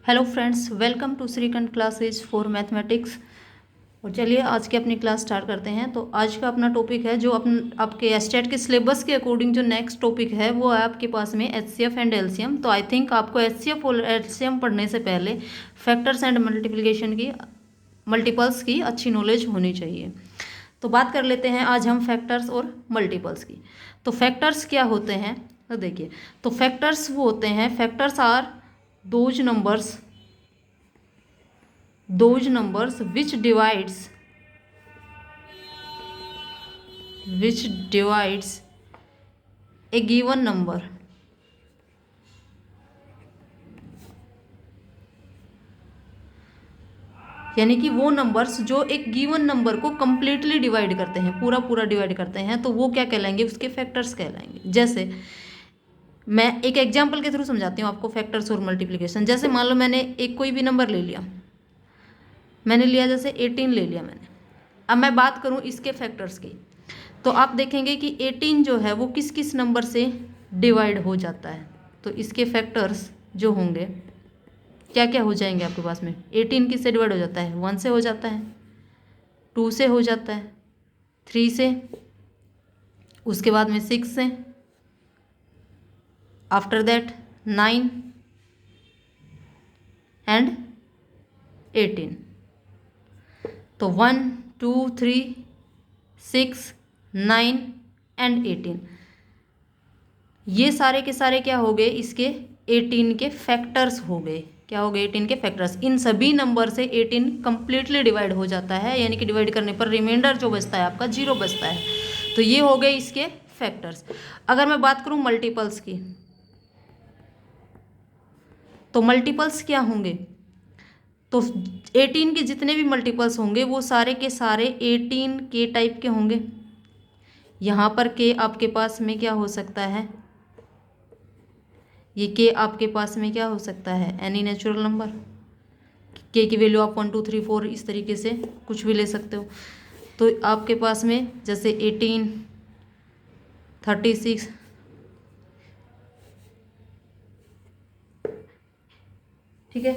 Hello friends, welcome to Shrikanth classes for mathematics. और चलिए आज की अपनी क्लास स्टार्ट करते हैं। तो आज का अपना टॉपिक है जो आपके एसटेट के सिलेबस के अकॉर्डिंग जो नेक्स्ट टॉपिक है वो है आपके पास में एचसीएफ एंड एलसीएम। तो आई थिंक आपको एचसीएफ और एलसीएम पढ़ने से पहले फैक्टर्स एंड मल्टीप्लिकेशन की मल्टीपल्स की अच्छी नॉलेज होनी चाहिए। तो बात कर लेते हैं आज हम फैक्टर्स और मल्टीपल्स की। तो फैक्टर्स क्या होते हैं, तो देखिए, तो फैक्टर्स वो होते हैं, factors are those numbers which divides a given number यानी कि वो नंबर्स जो एक गिवन नंबर को कंप्लीटली डिवाइड करते हैं, पूरा पूरा डिवाइड करते हैं, तो वो क्या कहलाएंगे, उसके फैक्टर्स कहलाएंगे। जैसे मैं एक एग्जांपल के थ्रू समझाती हूँ आपको फैक्टर्स और मल्टीप्लिकेशन। जैसे मान लो मैंने एक कोई भी नंबर ले लिया, मैंने लिया जैसे 18 ले लिया मैंने। अब मैं बात करूँ इसके फैक्टर्स की, तो आप देखेंगे कि 18 जो है वो किस किस नंबर से डिवाइड हो जाता है। तो इसके फैक्टर्स जो होंगे क्या क्या हो जाएंगे आपके पास में। 18 किस से डिवाइड हो जाता है, 1 से हो जाता है, 2 से हो जाता है, 3 से, उसके बाद में 6 से, आफ्टर दैट 9 एंड 18। तो 1 2 3 6 9 एंड 18, ये सारे के सारे क्या हो गए, इसके 18 के फैक्टर्स हो गए। क्या हो गए, 18 के फैक्टर्स। इन सभी नंबर से 18 कंप्लीटली डिवाइड हो जाता है, यानी कि डिवाइड करने पर रिमाइंडर जो बचता है आपका 0 बचता है। तो ये हो गए इसके फैक्टर्स। अगर मैं बात करूं मल्टीपल्स की, तो मल्टीपल्स क्या होंगे, तो 18 के जितने भी मल्टीपल्स होंगे वो सारे के सारे 18 के टाइप के होंगे। यहाँ पर के आपके पास में क्या हो सकता है, ये के आपके पास में क्या हो सकता है, एनी नेचुरल नंबर। के की वैल्यू आप 1 2 3 4 इस तरीके से कुछ भी ले सकते हो। तो आपके पास में जैसे 18 36 ठीक है,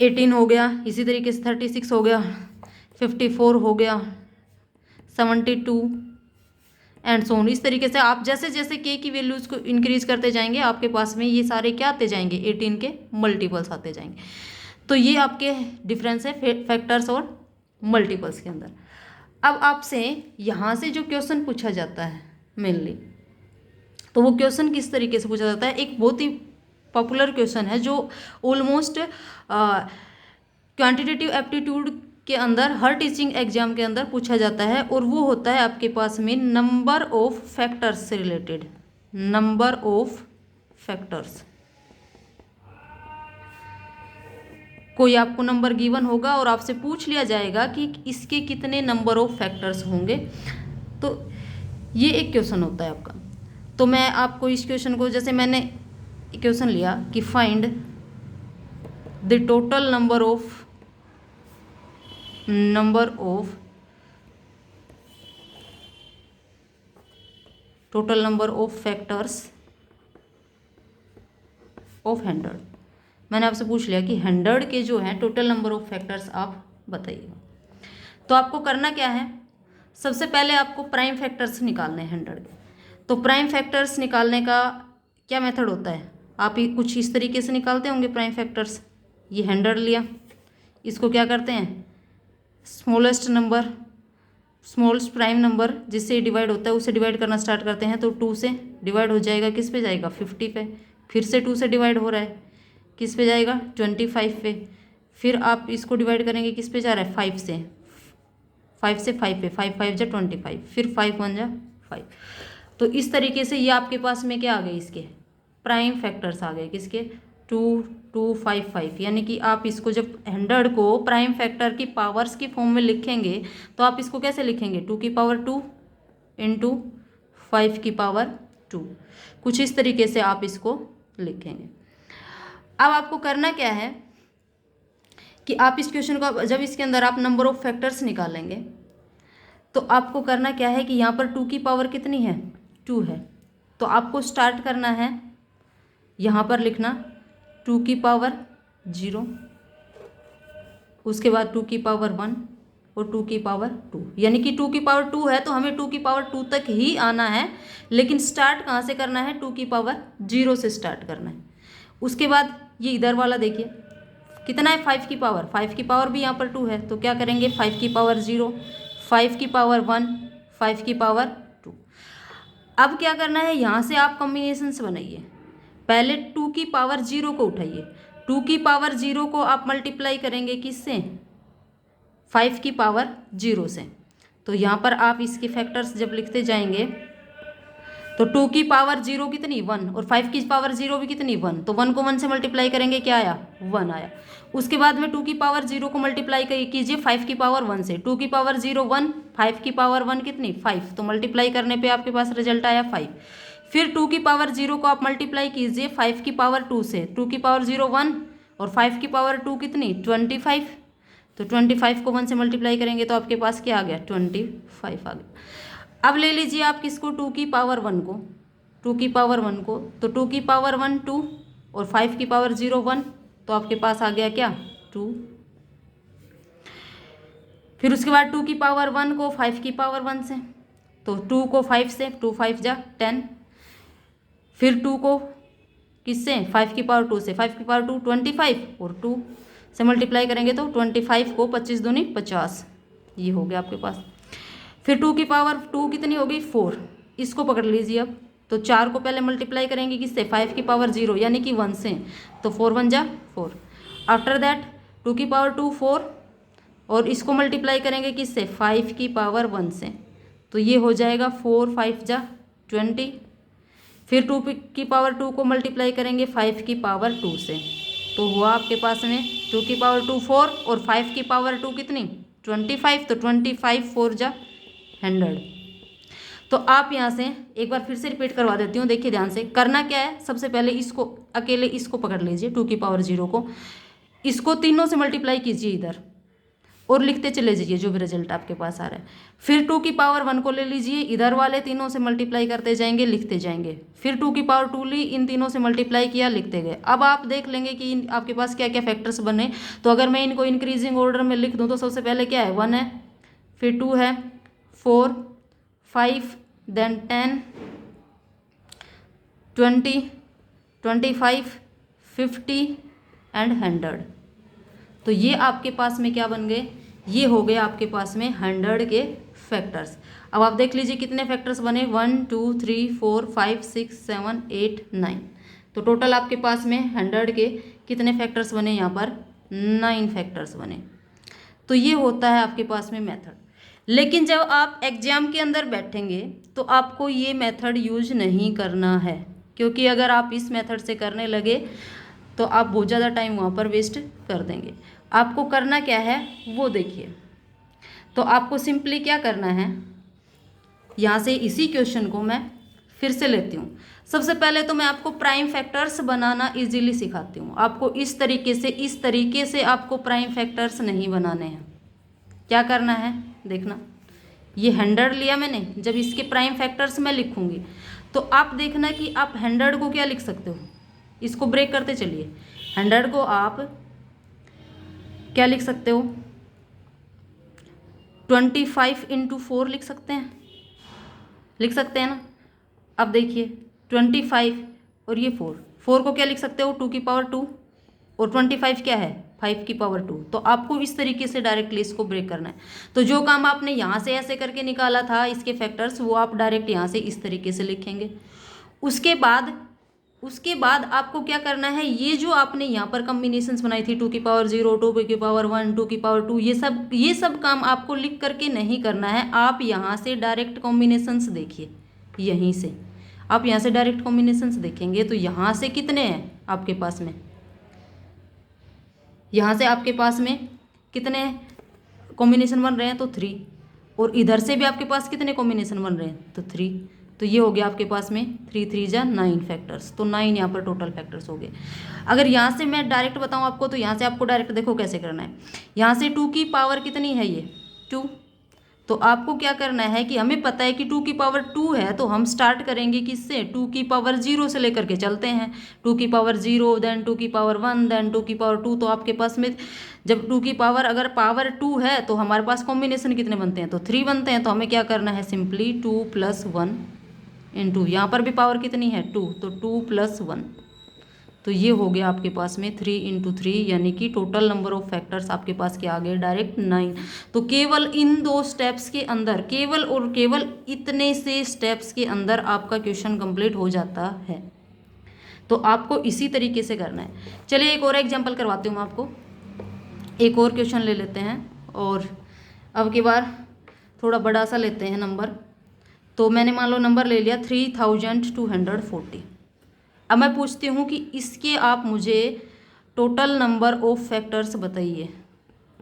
18 हो गया, इसी तरीके से 36 हो गया, 54 हो गया, 72 एंड सो ऑन। इस तरीके से आप जैसे जैसे के की वैल्यूज को इंक्रीज करते जाएंगे आपके पास में ये सारे क्या आते जाएंगे, 18 के मल्टीपल्स आते जाएंगे। तो ये आपके डिफरेंस है फैक्टर्स और मल्टीपल्स के अंदर। अब आपसे यहाँ से जो क्वेश्चन पूछा जाता है मेनली, तो वो क्वेश्चन किस तरीके से पूछा जाता है, एक बहुत ही पॉपुलर क्वेश्चन है जो ऑलमोस्ट क्वांटिटेटिव एप्टीट्यूड के अंदर हर टीचिंग एग्जाम के अंदर पूछा जाता है, और वो होता है आपके पास में नंबर ऑफ फैक्टर्स से रिलेटेड। नंबर ऑफ फैक्टर्स, कोई आपको नंबर गिवन होगा और आपसे पूछ लिया जाएगा कि इसके कितने नंबर ऑफ फैक्टर्स होंगे। तो ये एक क्वेश्चन होता है आपका। तो मैं आपको इस क्वेश्चन को, जैसे मैंने क्वेश्चन लिया कि find the total number of factors of 100। मैंने आपसे पूछ लिया कि 100 के जो हैं टोटल नंबर ऑफ फैक्टर्स आप बताइएगा। तो आपको करना क्या है, सबसे पहले आपको प्राइम फैक्टर्स निकालने हैं 100 के। तो प्राइम फैक्टर्स निकालने का क्या मेथड होता है, आप ही कुछ इस तरीके से निकालते होंगे प्राइम फैक्टर्स। ये 100 लिया, इसको क्या करते हैं, स्मॉलेस्ट प्राइम नंबर जिससे डिवाइड होता है उसे डिवाइड करना स्टार्ट करते हैं। तो 2 से डिवाइड हो जाएगा, किस पे जाएगा, 50 पे। फिर से 2 से डिवाइड हो रहा है, किस पे जाएगा, 25 पे। फिर आप इसको डिवाइड करेंगे, किस पे जा रहा है, 5 से 5 पे, 5 5 जा 25, फिर 5 1 जा 5। तो इस तरीके से ये आपके पास में क्या आ गए, इसके प्राइम फैक्टर्स आ गए, किसके, 2 2 5 5। यानी कि आप इसको जब 100 को प्राइम फैक्टर की पावर्स की फॉर्म में लिखेंगे तो आप इसको कैसे लिखेंगे, 2 की पावर 2 इंटू 5 की पावर 2, कुछ इस तरीके से आप इसको लिखेंगे। अब आपको करना क्या है कि आप इस क्वेश्चन को, जब इसके अंदर आप नंबर ऑफ फैक्टर्स निकालेंगे तो आपको करना क्या है कि यहाँ पर 2 की पावर कितनी है, 2 है। तो आपको स्टार्ट करना है यहाँ पर लिखना 2 की पावर 0, उसके बाद 2 की पावर 1 और 2 की पावर 2, यानी कि 2 की पावर 2 है तो हमें 2 की पावर 2 तक ही आना है, लेकिन स्टार्ट कहाँ से करना है, 2 की पावर 0 से स्टार्ट करना है। उसके बाद ये इधर वाला देखिए कितना है, 5 की पावर, 5 की पावर भी यहाँ पर 2 है, तो क्या करेंगे 5 की पावर 0, 5 की पावर 1, 5 की पावर 2। अब क्या करना है, यहाँ से आप कॉम्बिनेशन से बनाइए। पहले 2 की पावर 0 को उठाइए, 2 की पावर 0 को आप मल्टीप्लाई करेंगे किससे, 5 की पावर 0 से। तो यहाँ पर आप इसके फैक्टर्स जब लिखते जाएंगे तो 2 की पावर 0 कितनी 1 और 5 की पावर 0 भी कितनी 1, तो 1 को 1 से मल्टीप्लाई करेंगे क्या आया 1 आया। उसके बाद में 2 की पावर 0 को मल्टीप्लाई कीजिए 5 की पावर 1 से, 2 की पावर 0 1, 5 की पावर 1 कितनी 5, तो मल्टीप्लाई करने पे आपके पास रिजल्ट आया 5। फिर 2 की पावर 0 को आप मल्टीप्लाई कीजिए 5 की पावर 2 से, 2 की पावर 0 1 और 5 की पावर 2 कितनी 25, तो 25 को 1 से मल्टीप्लाई करेंगे तो आपके पास क्या आ गया 25 आ गया। अब ले लीजिए आप किसको 2 की पावर 1 को, 2 की पावर 1 को, तो 2 की पावर 1 2 और 5 की पावर 0 1, तो आपके पास आ गया क्या 2। फिर उसके बाद 2 की पावर 1 को 5 की पावर 1 से, तो 2 को 5 से, 2 5 जा 10, फिर 2 को किससे 5 की पावर 2 से, 5 की पावर 2 25 और 2 से मल्टीप्लाई करेंगे तो 25 को 25 दूनी 50, ये हो गया आपके पास। फिर 2 की पावर 2 कितनी होगी 4, इसको पकड़ लीजिए अब, तो 4 को पहले मल्टीप्लाई करेंगे किससे 5 की पावर 0 यानी कि 1 से, तो 4 1 जा 4। आफ्टर दैट 2 की पावर 2 4 और इसको मल्टीप्लाई करेंगे किससे 5 की पावर 1 से, तो ये हो जाएगा 4 5 जा 20। फिर 2 की पावर 2 को मल्टीप्लाई करेंगे 5 की पावर 2 से, तो हुआ आपके पास में 2 की पावर 2 4 और 5 की पावर 2 कितनी 25, तो 25 4 जा 100। तो आप यहाँ से एक बार फिर से रिपीट करवा देती हूँ, देखिए ध्यान से करना क्या है। सबसे पहले इसको अकेले इसको पकड़ लीजिए 2 की पावर 0 को, इसको तीनों से मल्टीप्लाई कीजिए इधर और लिखते चले जाइए जो भी रिजल्ट आपके पास आ रहा है। फिर 2 की पावर 1 को ले लीजिए, इधर वाले तीनों से मल्टीप्लाई करते जाएंगे लिखते जाएंगे। फिर 2 की पावर 2 ली, इन तीनों से मल्टीप्लाई किया लिखते गए। अब आप देख लेंगे कि आपके पास क्या क्या फैक्टर्स बने। तो अगर मैं इनको इंक्रीजिंग ऑर्डर में लिख दूँ तो सबसे पहले क्या है 1 है, फिर 2 है, 4 5 देन 10 20 25 50 एंड 100। तो ये आपके पास में क्या बन गए, ये हो गए आपके पास में 100 के फैक्टर्स। अब आप देख लीजिए कितने फैक्टर्स बने 1 2 3 4 5 6 7 8 9, तो टोटल आपके पास में 100 के कितने फैक्टर्स बने, यहाँ पर 9 फैक्टर्स बने। तो ये होता है आपके पास में मेथड। लेकिन जब आप एग्जाम के अंदर बैठेंगे तो आपको ये मेथड यूज नहीं करना है, क्योंकि अगर आप इस मेथड से करने लगे तो आप बहुत ज़्यादा टाइम वहाँ पर वेस्ट कर देंगे। आपको करना क्या है वो देखिए। तो आपको सिंपली क्या करना है, यहाँ से इसी क्वेश्चन को मैं फिर से लेती हूँ। सबसे पहले तो मैं आपको प्राइम फैक्टर्स बनाना इजीली सिखाती हूँ। आपको इस तरीके से आपको प्राइम फैक्टर्स नहीं बनाने हैं। क्या करना है देखना, ये 100 लिया मैंने, जब इसके प्राइम फैक्टर्स मैं लिखूंगी तो आप देखना कि आप 100 को क्या लिख सकते हो, इसको ब्रेक करते चलिए। 100 को आप क्या लिख सकते हो 25 × 4 लिख सकते हैं ना। अब देखिए 25 और ये 4 को क्या लिख सकते हो 2 की पावर 2 और 25 क्या है 5 की पावर 2। तो आपको इस तरीके से डायरेक्टली इसको ब्रेक करना है। तो जो काम आपने यहाँ से ऐसे करके निकाला था इसके फैक्टर्स, वो आप डायरेक्ट यहाँ से इस तरीके से लिखेंगे। उसके बाद आपको क्या करना है, ये जो आपने यहाँ पर कॉम्बिनेशंस बनाई थी 2 की पावर 0 2 की पावर 1 2 की पावर 2, ये सब काम आपको लिख करके नहीं करना है। आप यहाँ से डायरेक्ट कॉम्बिनेशंस देखिए, यहीं से आप यहाँ से डायरेक्ट कॉम्बिनेशंस देखेंगे तो यहाँ से कितने हैं आपके पास में, यहाँ से आपके पास में कितने कॉम्बिनेशन बन रहे हैं तो 3, और इधर से भी आपके पास कितने कॉम्बिनेशन बन रहे हैं तो 3। तो ये हो गया आपके पास में 3 3 जा 9 फैक्टर्स। तो 9 यहाँ पर टोटल फैक्टर्स हो गए। अगर यहाँ से मैं डायरेक्ट बताऊँ आपको तो यहाँ से आपको डायरेक्ट देखो कैसे करना है। यहाँ से 2 की पावर कितनी है ये 2, तो आपको क्या करना है कि हमें पता है कि 2 की पावर 2 है, तो हम स्टार्ट करेंगे किससे, 2 की पावर 0 से लेकर के चलते हैं। 2 की पावर 0, देन 2 की पावर 1, देन 2 की पावर 2। तो आपके पास में जब 2 की पावर अगर पावर 2 है तो हमारे पास कॉम्बिनेशन कितने बनते हैं, तो 3 बनते हैं। तो हमें क्या करना है, सिंपली 2 + 1 इंटू, यहाँ पर भी पावर कितनी है 2, तो 2 + 1। तो ये हो गया आपके पास में 3 × 3, यानी कि टोटल नंबर ऑफ फैक्टर्स आपके पास क्या आ गए, डायरेक्ट 9। तो केवल इन 2 स्टेप्स के अंदर, केवल और केवल इतने से स्टेप्स के अंदर आपका क्वेश्चन कंप्लीट हो जाता है। तो आपको इसी तरीके से करना है। चलिए एक और एग्जांपल करवाती हूँ मैं आपको, एक और क्वेश्चन ले लेते हैं, और अब की बार थोड़ा बड़ा सा लेते हैं नंबर। तो मैंने मान लो नंबर ले लिया 3240। अब मैं पूछती हूँ कि इसके आप मुझे टोटल नंबर ऑफ फैक्टर्स बताइए,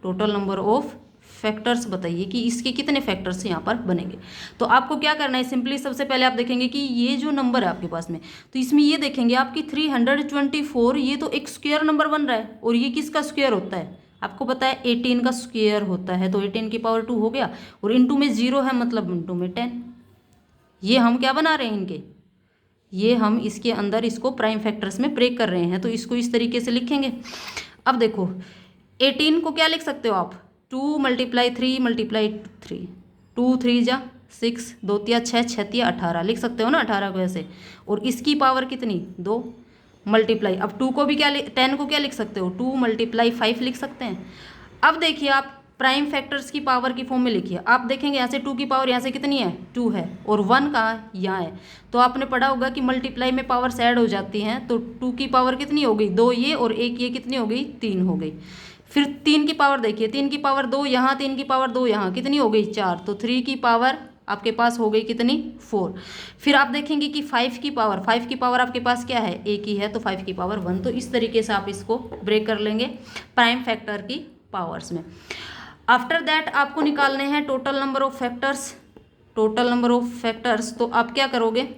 टोटल नंबर ऑफ फैक्टर्स बताइए कि इसके कितने फैक्टर्स यहाँ पर बनेंगे। तो आपको क्या करना है, सिंपली सबसे पहले आप देखेंगे कि ये जो नंबर है आपके पास में, तो इसमें ये देखेंगे आपकी 324, ये तो एक स्क्वायर नंबर बन रहा है, और ये किसका स्क्वायर होता है, आपको पता है 18 का स्क्वायर होता है। तो 18 की पावर 2 हो गया, और इंटू में 0 है, मतलब इंटू में 10। ये हम क्या बना रहे हैं इनके, ये हम इसके अंदर इसको प्राइम फैक्टर्स में ब्रेक कर रहे हैं। तो इसको इस तरीके से लिखेंगे। अब देखो 18 को क्या लिख सकते हो आप, 2 × 3 × 3, 2 3 जा 6, 2 तिया 6, 6 तिया 18 लिख सकते हो ना, 18 को ऐसे। और इसकी पावर कितनी 2 मल्टीप्लाई, अब 2 को भी क्या 10 को क्या लिख सकते हो, 2 × 5 लिख सकते हैं। अब देखिए आप प्राइम फैक्टर्स की पावर की फॉर्म में लिखिए। आप देखेंगे यहाँ से 2 की पावर यहाँ से कितनी है 2 है, और 1 कहाँ यहाँ है। तो आपने पढ़ा होगा कि मल्टीप्लाई में पावर्स ऐड हो जाती हैं। तो 2 की पावर कितनी हो गई 2 ये, और 1 ये कितनी हो गई 3 हो गई। फिर 3 की पावर देखिए, 3 की पावर 2 यहाँ, 3 की पावर 2 यहाँ, कितनी हो गई 4। तो 3 की पावर आपके पास हो गई कितनी 4। फिर आप देखेंगे कि 5 की पावर आपके पास क्या है एक ही है, तो 5 की पावर 1। तो इस तरीके से आप इसको ब्रेक कर लेंगे प्राइम फैक्टर की पावर्स में। आफ्टर दैट आपको निकालने हैं total number of factors, total number of factors. तो आप क्या करोगे,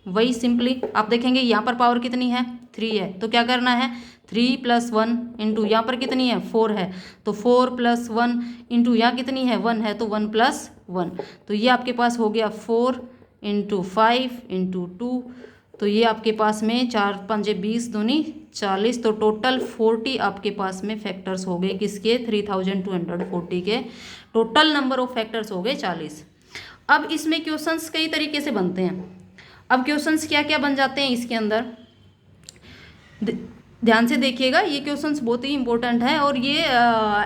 वही सिंपली आप देखेंगे यहाँ पर पावर कितनी है 3 है, तो क्या करना है 3 + 1 इंटू यहाँ पर कितनी है 4 है, तो 4 + 1 इंटू यहाँ कितनी है 1 है, तो 1 + 1। तो ये आपके पास हो गया 4 × 5 × 2। तो ये आपके पास में 4 × 5 = 20, दूनी 40। तो टोटल 40 आपके पास में फैक्टर्स हो गए किसके 3240 के, टोटल नंबर ऑफ फैक्टर्स हो गए 40। अब इसमें क्वेश्चंस कई तरीके से बनते हैं। अब क्वेश्चंस क्या क्या बन जाते हैं इसके अंदर, ध्यान से देखिएगा, ये क्वेश्चंस बहुत ही इंपॉर्टेंट है। और ये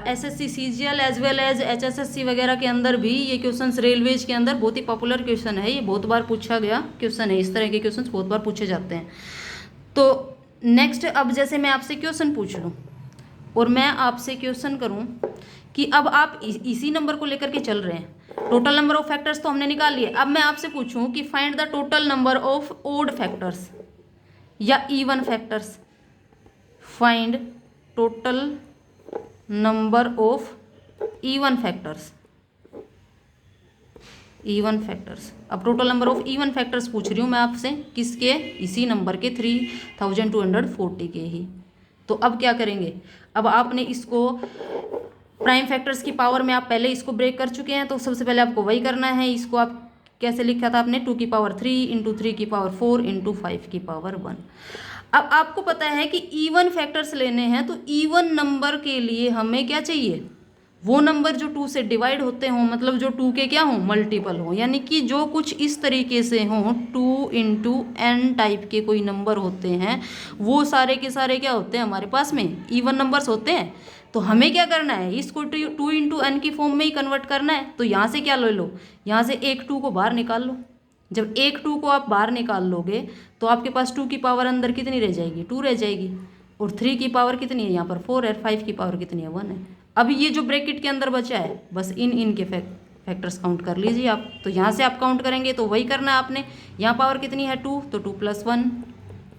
SSC CGL as well as HSSC वगैरह के अंदर भी ये क्वेश्चंस, रेलवेज के अंदर बहुत ही पॉपुलर क्वेश्चन है, ये बहुत बार पूछा गया क्वेश्चन है। इस तरह के क्वेश्चंस बहुत बार पूछे जाते हैं। तो नेक्स्ट, अब जैसे मैं आपसे क्वेश्चन पूछ लूँ और मैं आपसे क्वेश्चन करूँ कि अब आप इसी नंबर को लेकर के चल रहे हैं, टोटल नंबर ऑफ फैक्टर्स तो हमने निकाल लिए। अब मैं आपसे पूछूं कि find the total number of odd factors या even factors, find total number of even factors, even factors. अब total number of even factors पूछ रही हूँ मैं आपसे, किसके, इसी नंबर के 3240 के ही। तो अब क्या करेंगे, अब आपने इसको प्राइम फैक्टर्स की पावर में आप पहले इसको ब्रेक कर चुके हैं, तो सबसे पहले आपको वही करना है। इसको आप कैसे लिखा था आपने, 2 की पावर 3 इंटू 3 की पावर 4 इंटू 5 की पावर 1। अब आपको पता है कि इवन फैक्टर्स लेने हैं, तो इवन नंबर के लिए हमें क्या चाहिए, वो नंबर जो 2 से डिवाइड होते हों, मतलब जो 2 के क्या हों मल्टीपल हों, यानी कि जो कुछ इस तरीके से हों 2 इंटू n टाइप के कोई नंबर होते हैं, वो सारे के सारे क्या होते हैं हमारे पास में इवन नंबर्स होते हैं। तो हमें क्या करना है, इसको 2 इंटू n की फॉर्म में ही कन्वर्ट करना है। तो यहाँ से क्या ले लो, यहाँ से एक 2 को बाहर निकाल लो। जब एक 2 को आप बाहर निकाल लोगे तो आपके पास 2 की पावर अंदर कितनी रह जाएगी 2 रह जाएगी, और 3 की पावर कितनी है यहाँ पर 4 है, 5 की पावर कितनी है 1 है। अब ये जो ब्रैकेट के अंदर बचा है बस इन के फैक्टर्स काउंट कर लीजिए आप। तो यहाँ से आप काउंट करेंगे तो वही करना है आपने। यहाँ पावर कितनी है 2, तो 2 + 1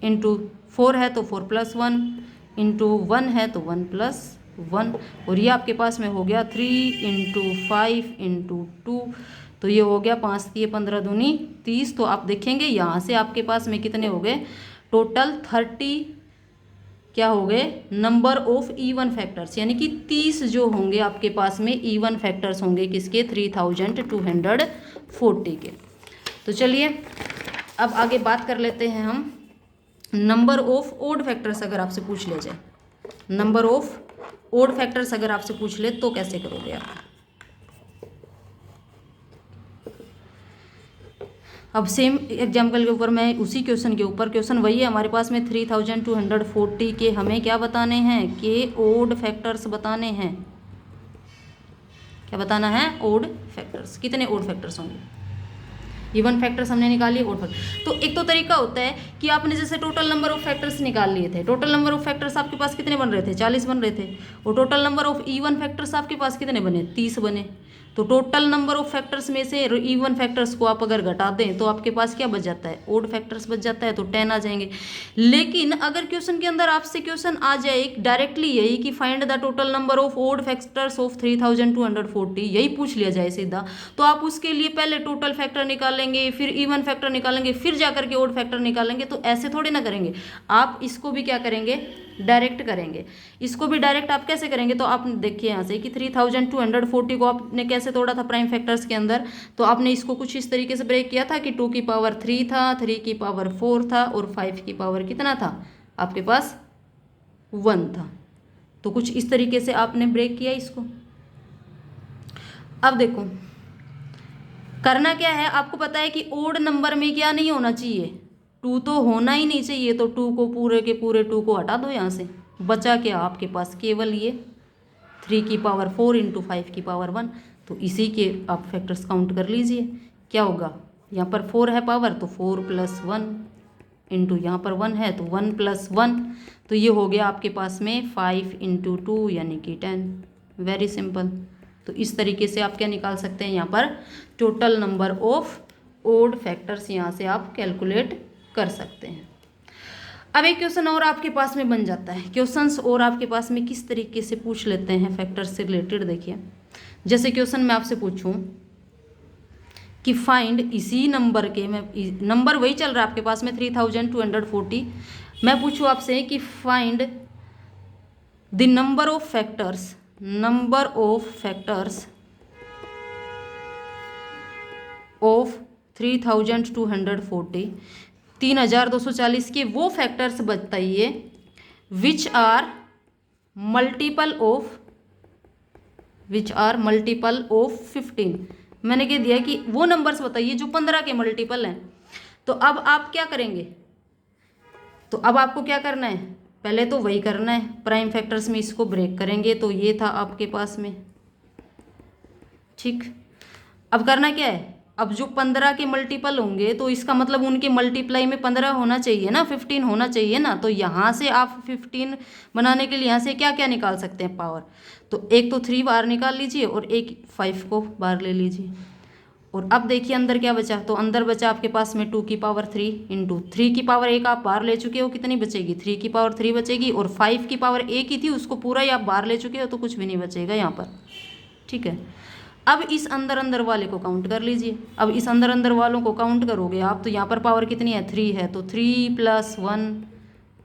इंटू 4 है तो 4 + 1 इंटू 1 है तो 1 + 1, और ये आपके पास में हो गया 3 इंटू 5 इंटू 2। तो ये हो गया 5 × 15 दूनी 30। तो आप देखेंगे यहाँ से आपके पास में कितने हो गए टोटल 30 क्या हो गए, नंबर ऑफ इवन फैक्टर्स, यानी कि 30 जो होंगे आपके पास में इवन फैक्टर्स होंगे किसके, 3240 के। तो चलिए अब आगे बात कर लेते हैं हम नंबर ऑफ ओड फैक्टर्स। अगर आपसे पूछ लिया जाए नंबर ऑफ ओड फैक्टर्स, अगर आपसे पूछ ले तो कैसे करोगे आप। अब सेम एग्जाम्पल के ऊपर मैं उसी क्वेश्चन के ऊपर, क्वेश्चन वही है हमारे पास में 3240 के हमें क्या बताने हैं कि ओड फैक्टर्स बताने हैं। क्या बताना है, ओड फैक्टर्स। कितने ओड फैक्टर्स होंगे, इवन फैक्टर्स हमने निकाल लिए, ओड फैक्टर। तो एक तो तरीका होता है कि आपने जैसे टोटल नंबर ऑफ फैक्टर्स निकाल लिए थे, टोटल नंबर ऑफ फैक्टर्स आपके पास कितने बन रहे थे, 40 बन रहे थे, और total number of even factors आपके पास कितने बने, 30 बने। तो टोटल नंबर ऑफ फैक्टर्स में से इवन फैक्टर्स को आप अगर घटा दें तो आपके पास क्या बच जाता है, ओड फैक्टर्स बच जाता है, तो 10 आ जाएंगे। लेकिन अगर क्वेश्चन के अंदर आपसे क्वेश्चन आ जाए डायरेक्टली यही कि find the total number of odd factors of 3240, यही पूछ लिया जाए सीधा, तो आप उसके लिए पहले टोटल फैक्टर निकालेंगे, फिर इवन फैक्टर निकालेंगे, फिर जाकर के ओड फैक्टर निकालेंगे। तो ऐसे थोड़ी ना करेंगे, आप इसको भी क्या करेंगे, डायरेक्ट करेंगे। इसको भी डायरेक्ट आप कैसे करेंगे, तो आप देखिए यहाँ से कि 3240 को आपने कैसे तोड़ा था प्राइम फैक्टर्स के अंदर, तो आपने इसको कुछ इस तरीके से ब्रेक किया था कि 2 की पावर 3 था, 3 की पावर 4 था, और 5 की पावर कितना था आपके पास, 1 था। तो कुछ इस तरीके से आपने ब्रेक किया इसको। अब देखो करना क्या है, आपको पता है कि ओड नंबर में क्या नहीं होना चाहिए, 2 तो होना ही नहीं चाहिए। तो 2 को पूरे के पूरे 2 को हटा दो यहाँ से, बचा क्या आपके पास केवल ये 3 की पावर 4 इंटू 5 की पावर 1। तो इसी के आप फैक्टर्स काउंट कर लीजिए, क्या होगा, यहाँ पर 4 है पावर, तो 4 + 1 इंटू यहाँ पर 1 है तो 1 + 1, तो ये हो गया आपके पास में 5 इंटू 2 यानी कि 10। Very simple. तो इस तरीके से आप क्या निकाल सकते हैं, यहाँ पर total number of odd factors यहाँ से आप कैलकुलेट कर सकते हैं। अब एक क्वेश्चन और आपके पास में बन जाता है, क्वेश्चंस और आपके पास में किस तरीके से पूछ लेते हैं फैक्टर्स से रिलेटेड। देखिए जैसे क्वेश्चन मैं आपसे पूछूं कि फाइंड इसी नंबर के, मैं नंबर वही चल रहा है आपके पास में 3240, मैं पूछूं आपसे कि find the number of factors of 3240, 3240 के वो फैक्टर्स बताइए विच आर मल्टीपल ऑफ 15। मैंने कह दिया कि वो नंबर्स बताइए जो 15 के मल्टीपल हैं। तो अब आप क्या करेंगे, तो अब आपको क्या करना है, पहले तो वही करना है, प्राइम फैक्टर्स में इसको ब्रेक करेंगे। तो ये था आपके पास में, ठीक। अब करना क्या है, अब जो 15 के मल्टीपल होंगे तो इसका मतलब उनके मल्टीप्लाई में 15 होना चाहिए ना, 15 होना चाहिए ना। तो यहाँ से आप 15 बनाने के लिए यहाँ से क्या क्या निकाल सकते हैं पावर, तो एक तो 3 बार निकाल लीजिए और एक 5 को बाहर ले लीजिए। और अब देखिए अंदर क्या बचा, तो अंदर बचा आपके पास में 2 की पावर 3 इंटू 3 की पावर 1 आप बाहर ले चुके हो, कितनी बचेगी, 3 की पावर 3 बचेगी, और 5 की पावर 1 ही थी उसको पूरा ही आप बाहर ले चुके हो, तो कुछ भी नहीं बचेगा यहाँ पर, ठीक है। अब इस अंदर अंदर वाले को काउंट कर लीजिए। अब इस अंदर अंदर वालों को काउंट करोगे आप, तो यहाँ पर पावर कितनी है, 3 है, तो 3 + 1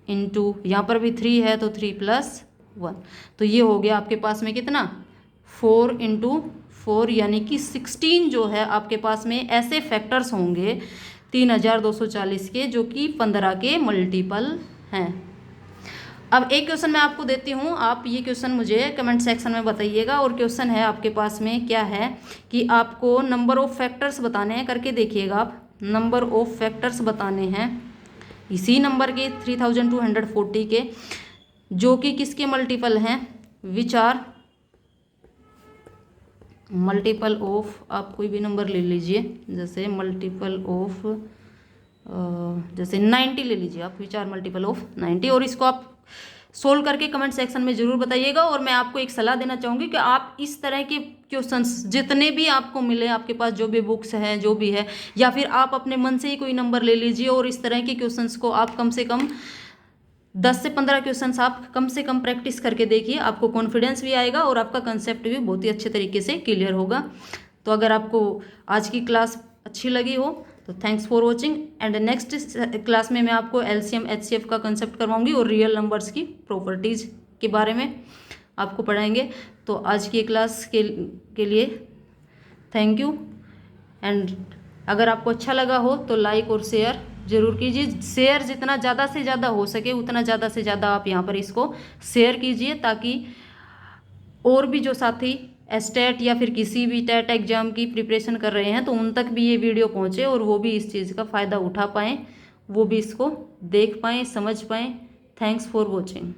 इंटू यहाँ पर भी 3 है तो 3 + 1, तो ये हो गया आपके पास में कितना, 4 इंटू 4, यानी कि 16 जो है आपके पास में ऐसे फैक्टर्स होंगे 3240 के जो कि 15 के मल्टीपल हैं। अब एक क्वेश्चन मैं आपको देती हूँ, आप ये क्वेश्चन मुझे कमेंट सेक्शन में बताइएगा। और क्वेश्चन है आपके पास में क्या है कि आपको नंबर ऑफ फैक्टर्स बताने हैं, करके देखिएगा आप, नंबर ऑफ फैक्टर्स बताने हैं इसी नंबर के 3240 के जो कि किसके मल्टीपल हैं, विच आर मल्टीपल ऑफ, आप कोई भी नंबर ले लीजिए, जैसे मल्टीपल ऑफ जैसे 90 ले लीजिए आप, विच आर मल्टीपल ऑफ 90, और इसको आप सोल्व करके कमेंट सेक्शन में ज़रूर बताइएगा। और मैं आपको एक सलाह देना चाहूँगी कि आप इस तरह के क्वेश्चंस जितने भी आपको मिले, आपके पास जो भी बुक्स हैं जो भी है, या फिर आप अपने मन से ही कोई नंबर ले लीजिए और इस तरह के क्वेश्चंस को आप कम से कम 10 से 15 क्वेश्चंस आप कम से कम प्रैक्टिस करके देखिए, आपको कॉन्फिडेंस भी आएगा और आपका कंसेप्ट भी बहुत ही अच्छे तरीके से क्लियर होगा। तो अगर आपको आज की क्लास अच्छी लगी हो तो thanks for watching and next class में मैं आपको एलसीएम एचसीएफ का कंसेप्ट करवाऊंगी और रियल नंबर्स की प्रॉपर्टीज़ के बारे में आपको पढ़ाएंगे। तो आज की क्लास के लिए थैंक यू एंड अगर आपको अच्छा लगा हो तो लाइक और शेयर ज़रूर कीजिए। शेयर जितना ज़्यादा से ज़्यादा हो सके उतना ज़्यादा से ज़्यादा आप यहाँ पर इसको शेयर कीजिए, ताकि और भी जो साथी एस्टेट या फिर किसी भी टेट एग्जाम की प्रिपरेशन कर रहे हैं तो उन तक भी ये वीडियो पहुँचे और वो भी इस चीज़ का फ़ायदा उठा पाएँ, वो भी इसको देख पाएँ, समझ पाएँ। Thanks for watching.